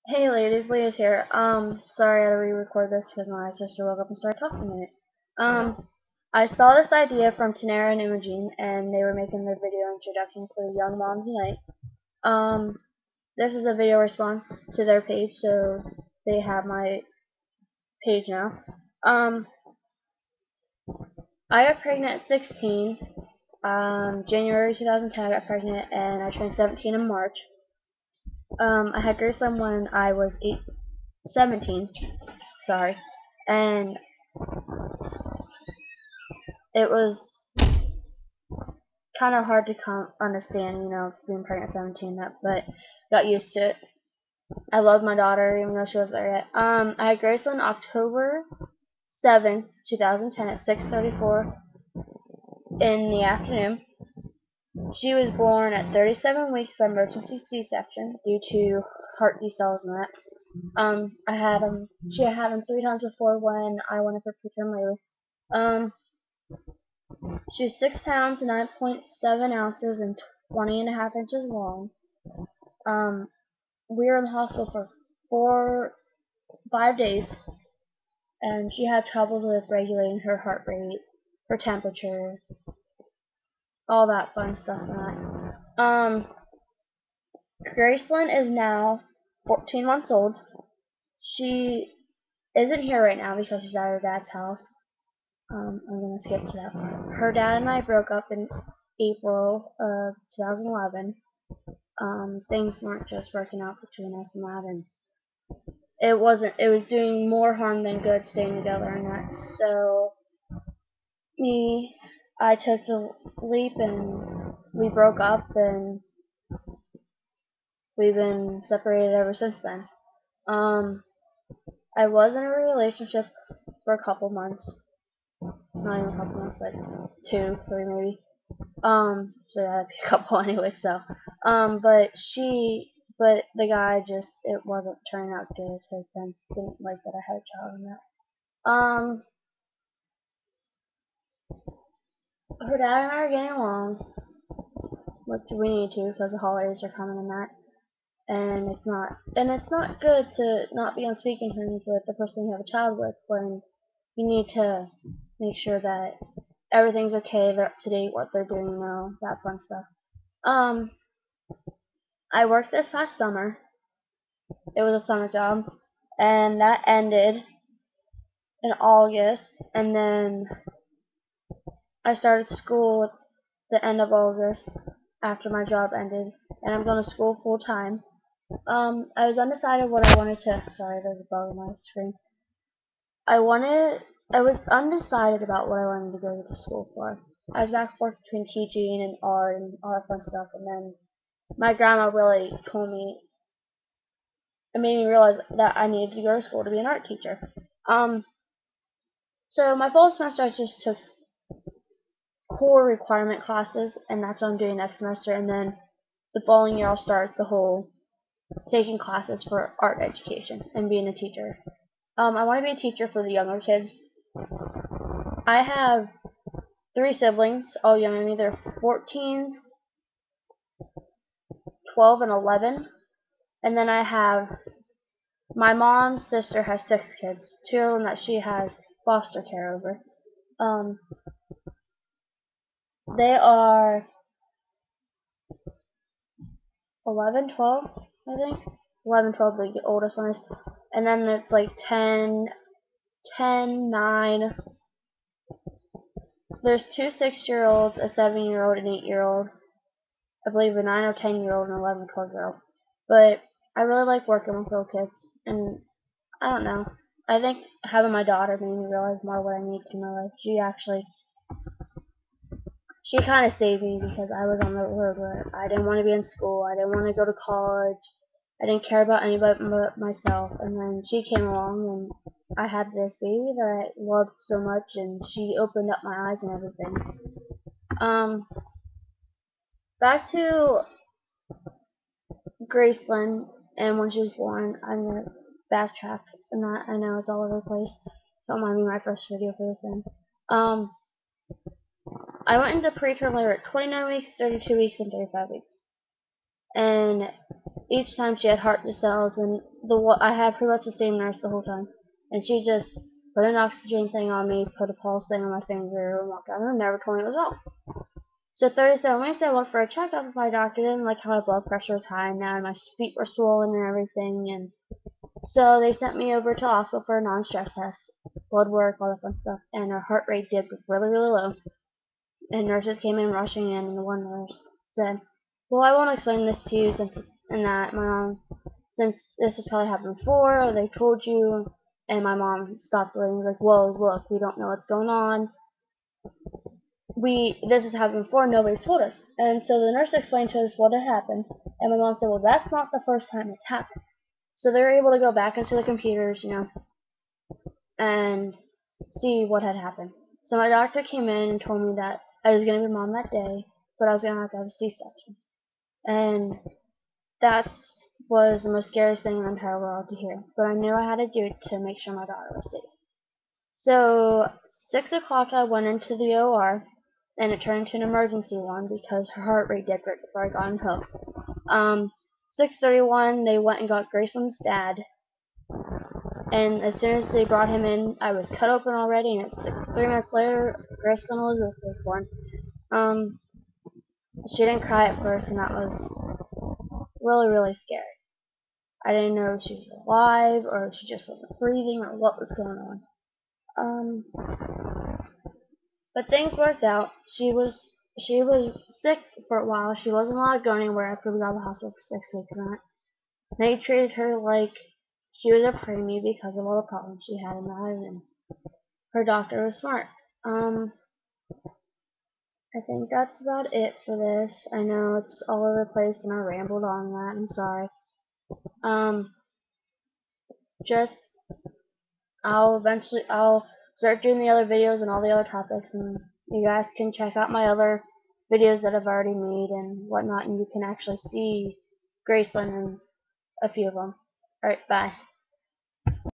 Hey ladies, Leah's here. Sorry I had to re-record this because my sister woke up and started talking to me. I saw this idea from Tanera and Imogene, and they were making their video introduction for Young Moms Unite. This is a video response to their page, so they have my page now. I got pregnant at 16. January 2010 I got pregnant, and I turned 17 in March. I had Graceland when I was 17. Sorry. And it was kind of hard to understand, being pregnant at 17, but got used to it. I loved my daughter, even though she wasn't there yet. I had Graceland October 7th, 2010 at 6:34 in the afternoon. She was born at 37 weeks by emergency C-section due to heart decels and that. She had had him 3 times before when I went in for preterm labor. She was 6 pounds, 9.7 ounces, and 20.5 inches long. We were in the hospital for 5 days, and she had troubles with regulating her heart rate, her temperature, all that fun stuff and that. Gracelyn is now 14 months old. She isn't here right now because she's at her dad's house. I'm gonna skip to that part. Her dad and I broke up in April of 2011. Things weren't just working out between us and that, and it was doing more harm than good staying together and that. So I took the leap and we broke up, and we've been separated ever since then. I was in a relationship for a couple months. Not even a couple months, like 2, 3 maybe. So that'd be a couple anyway, so. But the guy it wasn't turning out good. His friends didn't like that I had a child and that. Her dad and I are getting along, which we need to because the holidays are coming and that. And it's not good to not be on speaking terms with the person you have a child with when you need to make sure that everything's okay, they're up to date, what they're doing now, that fun stuff. I worked this past summer. It was a summer job, and that ended in August, and then I started school at the end of August after my job ended, and I'm going to school full time. I was undecided what I wanted to. Sorry, there's a bug on my screen. I was undecided about what I wanted to go to school for. I was back and forth between teaching and art and all that fun stuff, and then my grandma really told me, it made me realize that I needed to go to school to be an art teacher. So my fall semester I just took core requirement classes, and that's what I'm doing next semester, and then the following year I'll start the whole taking classes for art education and being a teacher. I want to be a teacher for the younger kids. I have 3 siblings, all younger than me. They're 14, 12, and 11. And then I have my mom's sister has 6 kids, 2 of them that she has foster care over. They are 11, 12, I think. 11, 12 is the oldest one is. And then it's like 10, 9. There's 2 6-year-olds, a 7-year-old, an 8-year-old. I believe a 9 or 10-year-old and 11 or 12-year-old. But I really like working with little kids, and I don't know. I think having my daughter made me realize more what I need to in my life. She kind of saved me because I was on the road where I didn't want to be in school. I didn't want to go to college. I didn't care about anybody but myself. And then she came along, and I had this baby that I loved so much, and she opened up my eyes and everything. Back to Gracelyn, and when she was born, I'm going to backtrack, and that I know it's all over the place. Don't mind me, my first video for this thing. I went into preterm labor at 29 weeks, 32 weeks, and 35 weeks. and each time she had heart cells, and I had pretty much the same nurse the whole time, and she just put an oxygen thing on me, put a pulse thing on my finger, and walked out, and never told me it was wrong. So Thursday and Wednesday I went for a checkup with my doctor. Didn't like how my blood pressure was high now, and my feet were swollen and everything, and so they sent me over to the hospital for a non-stress test, blood work, all that fun stuff, and her heart rate dipped really, really low. And nurses came in rushing in, and the one nurse said, "Well, I won't explain this to you since this has probably happened before, or they told you." And my mom stopped and was like, "Whoa, look, we don't know what's going on. This has happened before, nobody's told us." And so the nurse explained to us what had happened, and my mom said, "Well, that's not the first time it's happened." So they were able to go back into the computers, and see what had happened. So my doctor came in and told me that I was going to be mom that day, but I was going to have a C-section. And that was the most scariest thing in the entire world to hear. But I knew I had to do it to make sure my daughter was safe. So 6 o'clock I went into the OR, and it turned into an emergency one because her heart rate dipped right before I got in home. 6:31 they went and got Graceland's dad. And as soon as they brought him in, I was cut open already, and 3 minutes later, Graceland Elizabeth was born. She didn't cry at first, and that was really, really scary. I didn't know if she was alive, or if she just wasn't breathing, or what was going on. But things worked out. She was sick for a while. She wasn't allowed to go anywhere after we got out of the hospital for 6 weeks, and they treated her like she was a preemie because of all the problems she had in that, and her doctor was smart. I think that's about it for this. I know it's all over the place and I rambled on that. I'm sorry. Just I'll start doing the other videos and all the other topics, and you guys can check out my other videos that I've already made and whatnot, and you can actually see Graceland and a few of them. Alright, bye.